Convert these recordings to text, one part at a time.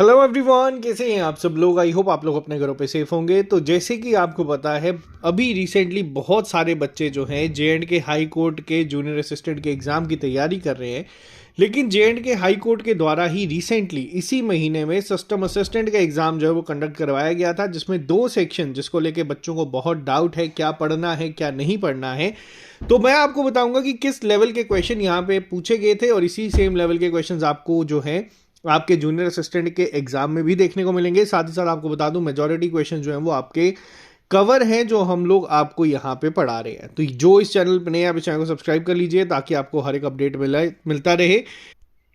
Hello everyone, कैसे हैं आप सब लोग। आई होप आप लोग अपने घरों पे सेफ होंगे। तो जैसे कि आपको पता है, अभी रिसेंटली बहुत सारे बच्चे जो हैं J&K हाई कोर्ट के जूनियर असिस्टेंट के एग्ज़ाम की तैयारी कर रहे हैं। लेकिन J&K हाई कोर्ट के द्वारा ही रिसेंटली इसी महीने में सिस्टम असिस्टेंट का एग्ज़ाम जो है वो कंडक्ट करवाया गया था, जिसमें 2 सेक्शन जिसको लेके बच्चों को बहुत डाउट है, क्या पढ़ना है क्या नहीं पढ़ना है। तो मैं आपको बताऊंगा कि किस लेवल के क्वेश्चन यहाँ पे पूछे गए थे, और इसी सेम लेवल के क्वेश्चन आपको जो है आपके जूनियर असिस्टेंट के एग्जाम में भी देखने को मिलेंगे। साथ ही साथ आपको बता दूं, मेजॉरिटी क्वेश्चन जो हैं वो आपके कवर हैं, जो हम लोग आपको यहाँ पे पढ़ा रहे हैं। तो जो इस चैनल पर नए, आप इस चैनल को सब्सक्राइब कर लीजिए ताकि आपको हर एक अपडेट मिलता रहे।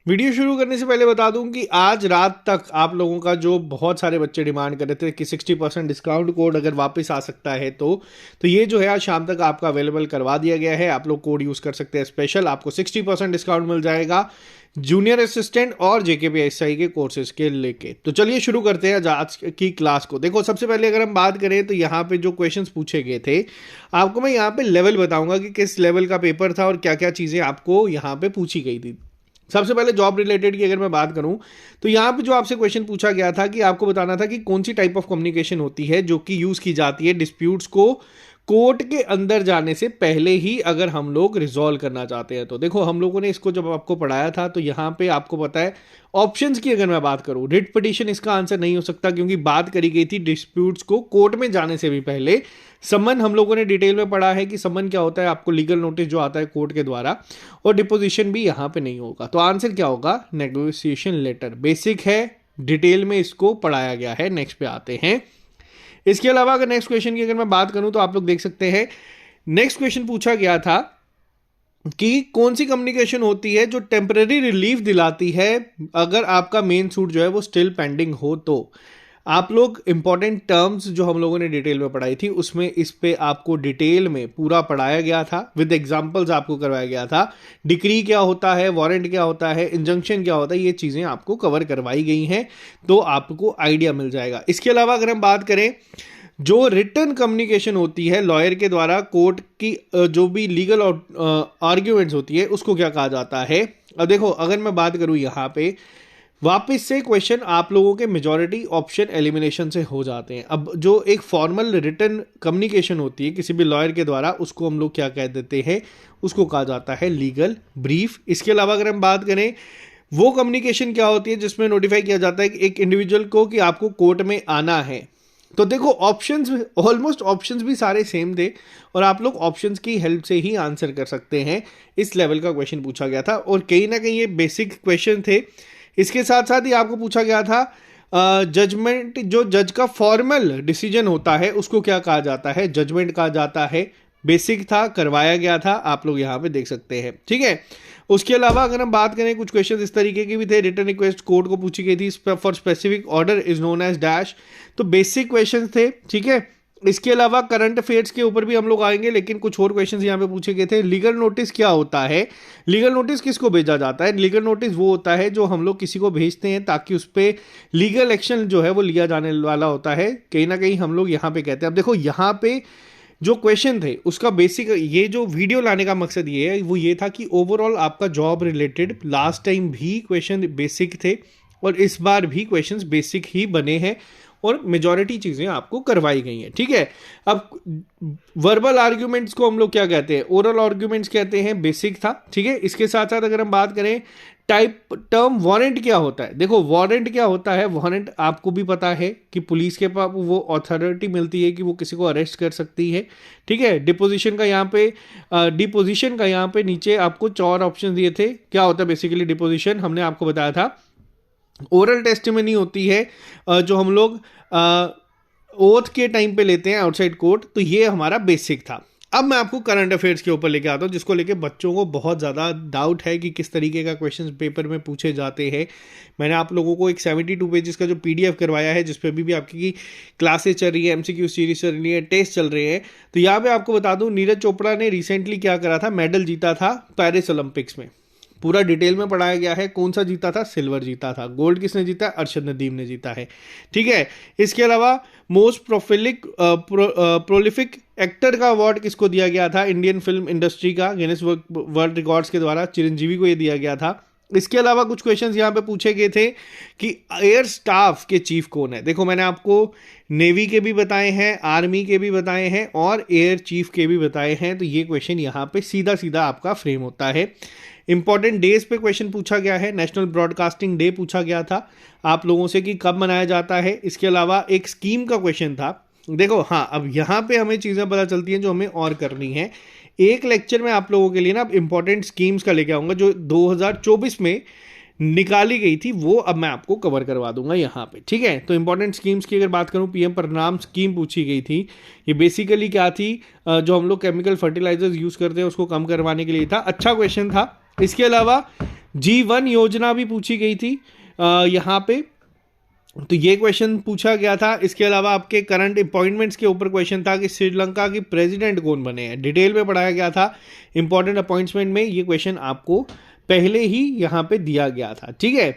वीडियो शुरू करने से पहले बता दूं कि आज रात तक आप लोगों का जो बहुत सारे बच्चे डिमांड कर रहे थे कि 60% डिस्काउंट कोड अगर वापस आ सकता है तो ये जो है आज शाम तक आपका अवेलेबल करवा दिया गया है। आप लोग कोड यूज़ कर सकते हैं स्पेशल, आपको 60% डिस्काउंट मिल जाएगा जूनियर असिस्टेंट और JKPSI के कोर्सेज के लेके। तो चलिए शुरू करते हैं आज की क्लास को। देखो, सबसे पहले अगर हम बात करें तो यहाँ पे जो क्वेश्चंस पूछे गए थे, आपको मैं यहाँ पे लेवल बताऊंगा कि किस लेवल का पेपर था और क्या क्या चीज़ें आपको यहाँ पे पूछी गई थी। सबसे पहले जॉब रिलेटेड की अगर मैं बात करूं तो यहाँ पे जो आपसे क्वेश्चन पूछा गया था कि आपको बताना था कि कौन सी टाइप ऑफ कम्युनिकेशन होती है जो कि यूज़ की जाती है डिस्प्यूट्स को कोर्ट के अंदर जाने से पहले ही अगर हम लोग रिजॉल्व करना चाहते हैं। तो देखो, हम लोगों ने इसको जब आपको पढ़ाया था तो यहाँ पे आपको पता है ऑप्शंस की अगर मैं बात करूं, रिट पिटीशन इसका आंसर नहीं हो सकता, क्योंकि बात करी गई थी डिस्प्यूट्स को कोर्ट में जाने से भी पहले। समन हम लोगों ने डिटेल में पढ़ा है कि समन क्या होता है, आपको लीगल नोटिस जो आता है कोर्ट के द्वारा, और डिपोजिशन भी यहाँ पे नहीं होगा। तो आंसर क्या होगा? Negotiation letter. बेसिक है, डिटेल में इसको पढ़ाया गया है। नेक्स्ट पे आते हैं। इसके अलावा अगर नेक्स्ट क्वेश्चन की अगर मैं बात करूं तो आप लोग देख सकते हैं, नेक्स्ट क्वेश्चन पूछा गया था कि कौन सी कम्युनिकेशन होती है जो टेम्पररी रिलीफ दिलाती है अगर आपका मेन सूट जो है वो स्टिल पेंडिंग हो। तो आप लोग इंपॉर्टेंट टर्म्स जो हम लोगों ने डिटेल में पढ़ाई थी उसमें इस पे आपको डिटेल में पूरा पढ़ाया गया था, विद एग्जांपल्स आपको करवाया गया था। डिक्री क्या होता है, वारंट क्या होता है, इंजंक्शन क्या होता है, ये चीज़ें आपको कवर करवाई गई हैं, तो आपको आइडिया मिल जाएगा। इसके अलावा अगर हम बात करें, जो रिटर्न कम्युनिकेशन होती है लॉयर के द्वारा कोर्ट की जो भी लीगल आर्ग्यूमेंट्स होती है उसको क्या कहा जाता है। अब देखो, अगर मैं बात करूं यहाँ पे वापस से क्वेश्चन आप लोगों के मेजॉरिटी ऑप्शन एलिमिनेशन से हो जाते हैं। अब जो एक फॉर्मल रिटर्न कम्युनिकेशन होती है किसी भी लॉयर के द्वारा, उसको हम लोग क्या कह देते हैं, उसको कहा जाता है लीगल ब्रीफ। इसके अलावा अगर हम बात करें, वो कम्युनिकेशन क्या होती है जिसमें नोटिफाई किया जाता है कि एक इंडिविजुअल को कि आपको कोर्ट में आना है। तो देखो, ऑप्शंस ऑलमोस्ट ऑप्शंस भी सारे सेम थे और आप लोग ऑप्शंस की हेल्प से ही आंसर कर सकते हैं। इस लेवल का क्वेश्चन पूछा गया था और कहीं ना कहीं ये बेसिक क्वेश्चन थे। इसके साथ साथ ही आपको पूछा गया था जजमेंट, जो जज का फॉर्मल डिसीजन होता है उसको क्या कहा जाता है, जजमेंट कहा जाता है। बेसिक था, करवाया गया था, आप लोग यहाँ पे देख सकते हैं। ठीक है। उसके अलावा अगर हम बात करें, कुछ क्वेश्चन इस तरीके के भी थे। रिटर्न रिक्वेस्ट कोर्ट को पूछी गई थी for specific order is known as dash. तो बेसिक क्वेश्चन थे। ठीक है। इसके अलावा करंट अफेयर्स के ऊपर भी हम लोग आएंगे, लेकिन कुछ और क्वेश्चंस यहाँ पे पूछे गए थे। लीगल नोटिस क्या होता है, लीगल नोटिस किसको भेजा जाता है। लीगल नोटिस वो होता है जो हम लोग किसी को भेजते हैं ताकि उस पर लीगल एक्शन जो है वो लिया जाने वाला होता है, कहीं ना कहीं हम लोग यहाँ पे कहते हैं। अब देखो, यहाँ पे जो क्वेश्चन थे उसका बेसिक, ये जो वीडियो लाने का मकसद ये है, वो ये था कि ओवरऑल आपका जॉब रिलेटेड लास्ट टाइम भी क्वेश्चन बेसिक थे और इस बार भी क्वेश्चंस बेसिक ही बने हैं और मेजॉरिटी चीज़ें आपको करवाई गई हैं। ठीक है। अब वर्बल आर्ग्यूमेंट्स को हम लोग क्या कहते हैं, ओरल आर्ग्यूमेंट्स कहते हैं, बेसिक था। ठीक है। इसके साथ साथ अगर हम बात करें टाइप टर्म, वारंट क्या होता है। देखो, वारंट क्या होता है, वारंट आपको भी पता है कि पुलिस के पास वो अथॉरिटी मिलती है कि वो किसी को अरेस्ट कर सकती है। ठीक है। डिपोजिशन का यहाँ पे डिपोजिशन का यहाँ पे नीचे आपको 4 ऑप्शन दिए थे। क्या होता है बेसिकली डिपोजिशन, हमने आपको बताया था। ओरल टेस्टिमनी होती है जो हम लोग ओथ के टाइम पे लेते हैं आउटसाइड कोर्ट। तो ये हमारा बेसिक था। अब मैं आपको करंट अफेयर्स के ऊपर लेके आता हूँ, जिसको लेके बच्चों को बहुत ज़्यादा डाउट है कि किस तरीके का क्वेश्चन पेपर में पूछे जाते हैं। मैंने आप लोगों को एक 72 पेजेस का जो PDF करवाया है, जिस पर भी आपकी क्लासेस चल रही है, MCQ सीरीज चल रही है, टेस्ट चल रहे हैं। तो यहाँ पे आपको बता दूँ, नीरज चोपड़ा ने रिसेंटली क्या करा था, मेडल जीता था पेरिस ओलंपिक्स में। पूरा डिटेल में पढ़ाया गया है। कौन सा जीता था, सिल्वर जीता था। गोल्ड किसने जीता है, अरशद नदीम ने जीता है। ठीक है। इसके अलावा मोस्ट प्रोलिफिक एक्टर का अवार्ड किसको दिया गया था, इंडियन फिल्म इंडस्ट्री का गिनेस वर्ल्ड रिकॉर्ड्स के द्वारा चिरंजीवी को ये दिया गया था। इसके अलावा कुछ क्वेश्चंस यहाँ पे पूछे गए थे कि एयर स्टाफ के चीफ कौन है। देखो मैंने आपको नेवी के भी बताए हैं, आर्मी के भी बताए हैं और एयर चीफ के भी बताए हैं, तो ये क्वेश्चन यहाँ पे सीधा सीधा आपका फ्रेम होता है। इंपॉर्टेंट डेज पे क्वेश्चन पूछा गया है, नेशनल ब्रॉडकास्टिंग डे पूछा गया था आप लोगों से कि कब मनाया जाता है। इसके अलावा एक स्कीम का क्वेश्चन था। देखो हाँ, अब यहाँ पे हमें चीज़ें पता चलती हैं जो हमें और करनी है। एक लेक्चर में आप लोगों के लिए ना अब इंपॉर्टेंट स्कीम्स का लेके आऊँगा जो 2024 में निकाली गई थी, वो अब मैं आपको कवर करवा दूंगा यहाँ पे, ठीक है। तो इंपॉर्टेंट स्कीम्स की अगर बात करूँ, पीएम प्रणाम स्कीम पूछी गई थी। ये बेसिकली क्या थी, जो हम लोग केमिकल फर्टिलाइजर्स यूज़ करते हैं उसको कम करवाने के लिए था। अच्छा क्वेश्चन था। इसके अलावा G1 योजना भी पूछी गई थी यहाँ पे, तो ये क्वेश्चन पूछा गया था। इसके अलावा आपके करंट अपॉइंटमेंट्स के ऊपर क्वेश्चन था कि श्रीलंका की प्रेसिडेंट कौन बने हैं, डिटेल में पढ़ाया गया था। इंपॉर्टेंट अपॉइंटमेंट में ये क्वेश्चन आपको पहले ही यहाँ पे दिया गया था, ठीक है।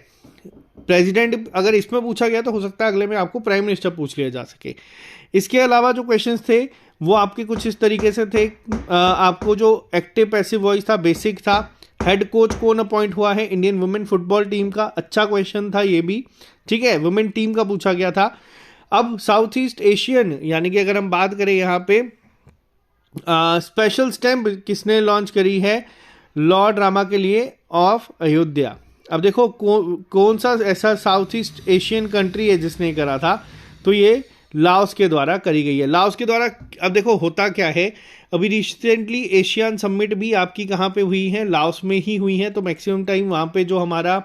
प्रेसिडेंट अगर इसमें पूछा गया तो हो सकता है अगले में आपको प्राइम मिनिस्टर पूछ लिया जा सके। इसके अलावा जो क्वेश्चंस थे वो आपके कुछ इस तरीके से थे। आपको जो एक्टिव पैसिव वॉइस था बेसिक था। हेड कोच कौन अपॉइंट हुआ है इंडियन वुमेन फुटबॉल टीम का, अच्छा क्वेश्चन था ये भी, ठीक है। वुमेन टीम का पूछा गया था। अब साउथ ईस्ट एशियन यानी कि अगर हम बात करें यहाँ पे स्पेशल स्टैम्प किसने लॉन्च करी है लॉ ड्रामा के लिए ऑफ अयोध्या। अब देखो कौन सा ऐसा साउथ ईस्ट एशियन कंट्री है जिसने करा था, तो ये लाओस के द्वारा करी गई है, लाओस के द्वारा। अब देखो होता क्या है, अभी रिसेंटली एशियन समिट भी आपकी कहाँ पे हुई है, लाओस में ही हुई है। तो मैक्सिमम टाइम वहाँ पे जो हमारा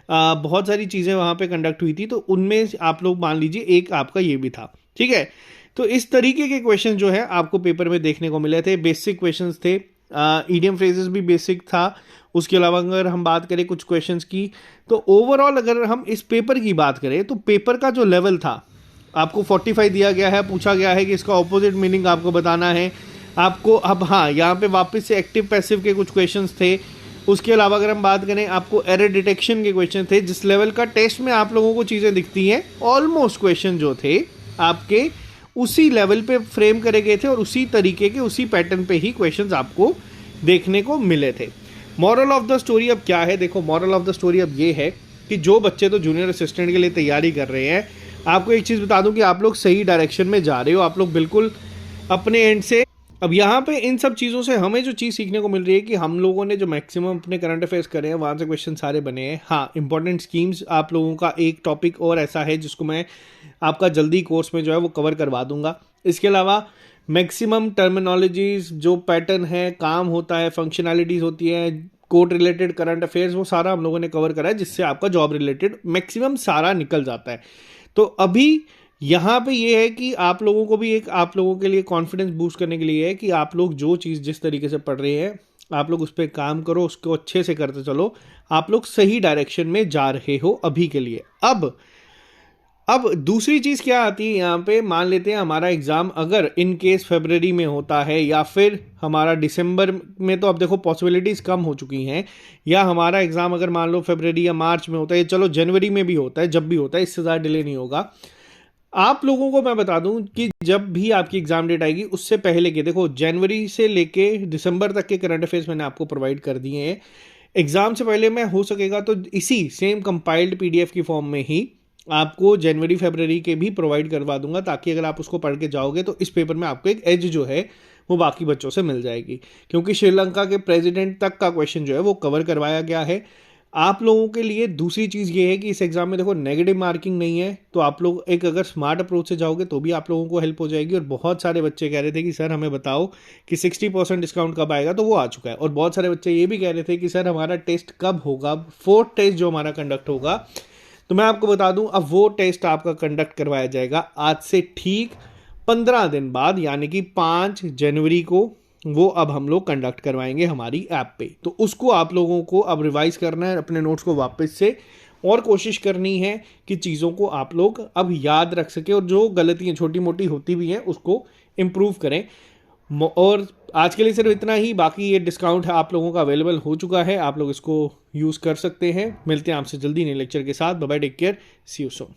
बहुत सारी चीज़ें वहाँ पे कंडक्ट हुई थी, तो उनमें आप लोग मान लीजिए एक आपका ये भी था, ठीक है। तो इस तरीके के क्वेश्चन जो है आपको पेपर में देखने को मिले थे। बेसिक क्वेश्चंस थे, ईडियम फ्रेजेस भी बेसिक था। उसके अलावा अगर हम बात करें कुछ क्वेश्चंस की, तो ओवरऑल अगर हम इस पेपर की बात करें तो पेपर का जो लेवल था आपको 45 दिया गया है। पूछा गया है कि इसका ऑपोजिट मीनिंग आपको बताना है आपको। अब हाँ, यहाँ पे वापस से एक्टिव पैसिव के कुछ क्वेश्चंस थे। उसके अलावा अगर हम बात करें आपको एरर डिटेक्शन के क्वेश्चन थे। जिस लेवल का टेस्ट में आप लोगों को चीज़ें दिखती हैं, ऑलमोस्ट क्वेश्चन जो थे आपके उसी लेवल पे फ्रेम करे गए थे और उसी तरीके के उसी पैटर्न पे ही क्वेश्चंस आपको देखने को मिले थे। मॉरल ऑफ द स्टोरी अब क्या है, देखो मॉरल ऑफ द स्टोरी अब ये है कि जो बच्चे तो जूनियर असिस्टेंट के लिए तैयारी कर रहे हैं, आपको एक चीज़ बता दूं कि आप लोग सही डायरेक्शन में जा रहे हो, आप लोग बिल्कुल अपने एंड से। अब यहाँ पे इन सब चीज़ों से हमें जो चीज़ सीखने को मिल रही है कि हम लोगों ने जो मैक्सिमम अपने करंट अफेयर्स करे हैं वहाँ से क्वेश्चन सारे बने हैं। हाँ, इंपॉर्टेंट स्कीम्स आप लोगों का एक टॉपिक और ऐसा है जिसको मैं आपका जल्दी कोर्स में जो है वो कवर करवा दूंगा। इसके अलावा मैक्सिमम टर्मिनोलॉजीज, जो पैटर्न है, काम होता है, फंक्शनैलिटीज़ होती है, कोर्ट रिलेटेड करंट अफेयर्स, वो सारा हम लोगों ने कवर करा है, जिससे आपका जॉब रिलेटेड मैक्सिमम सारा निकल जाता है। तो अभी यहाँ पे ये है कि आप लोगों को भी एक आप लोगों के लिए कॉन्फिडेंस बूस्ट करने के लिए है कि आप लोग जो चीज़ जिस तरीके से पढ़ रहे हैं आप लोग उस पर काम करो, उसको अच्छे से करते चलो, आप लोग सही डायरेक्शन में जा रहे हो अभी के लिए। अब दूसरी चीज़ क्या आती है यहाँ पे, मान लेते हैं हमारा एग्ज़ाम अगर इन केस फरवरी में होता है या फिर हमारा दिसंबर में, तो अब देखो पॉसिबिलिटीज़ कम हो चुकी हैं, या हमारा एग्ज़ाम अगर मान लो फरवरी या मार्च में होता है, चलो जनवरी में भी होता है, जब भी होता है, इससे ज़्यादा डिले नहीं होगा। आप लोगों को मैं बता दूं कि जब भी आपकी एग्जाम डेट आएगी उससे पहले के, देखो जनवरी से लेके दिसंबर तक के करंट अफेयर्स मैंने आपको प्रोवाइड कर दिए हैं। एग्जाम से पहले मैं हो सकेगा तो इसी सेम कंपाइल्ड पीडीएफ की फॉर्म में ही आपको जनवरी फरवरी के भी प्रोवाइड करवा दूंगा, ताकि अगर आप उसको पढ़ के जाओगे तो इस पेपर में आपको एक एज जो है वो बाकी बच्चों से मिल जाएगी, क्योंकि श्रीलंका के प्रेसिडेंट तक का क्वेश्चन जो है वो कवर करवाया गया है आप लोगों के लिए। दूसरी चीज़ ये है कि इस एग्जाम में देखो नेगेटिव मार्किंग नहीं है, तो आप लोग एक अगर स्मार्ट अप्रोच से जाओगे तो भी आप लोगों को हेल्प हो जाएगी। और बहुत सारे बच्चे कह रहे थे कि सर हमें बताओ कि 60% डिस्काउंट कब आएगा, तो वो आ चुका है। और बहुत सारे बच्चे ये भी कह रहे थे कि सर हमारा टेस्ट कब होगा, 4th टेस्ट जो हमारा कंडक्ट होगा। तो मैं आपको बता दूं, अब वो टेस्ट आपका कंडक्ट करवाया जाएगा आज से ठीक 15 दिन बाद, यानी कि 5 जनवरी को वो अब हम लोग कंडक्ट करवाएंगे हमारी ऐप पे। तो उसको आप लोगों को अब रिवाइज करना है, अपने नोट्स को वापस से, और कोशिश करनी है कि चीज़ों को आप लोग अब याद रख सके, और जो गलतियाँ छोटी मोटी होती भी हैं उसको इम्प्रूव करें। और आज के लिए सिर्फ इतना ही, बाकी ये डिस्काउंट है आप लोगों का अवेलेबल हो चुका है, आप लोग इसको यूज़ कर सकते हैं। मिलते हैं आपसे जल्दी नए लेक्चर के साथ। Bye bye, take care, see you soon.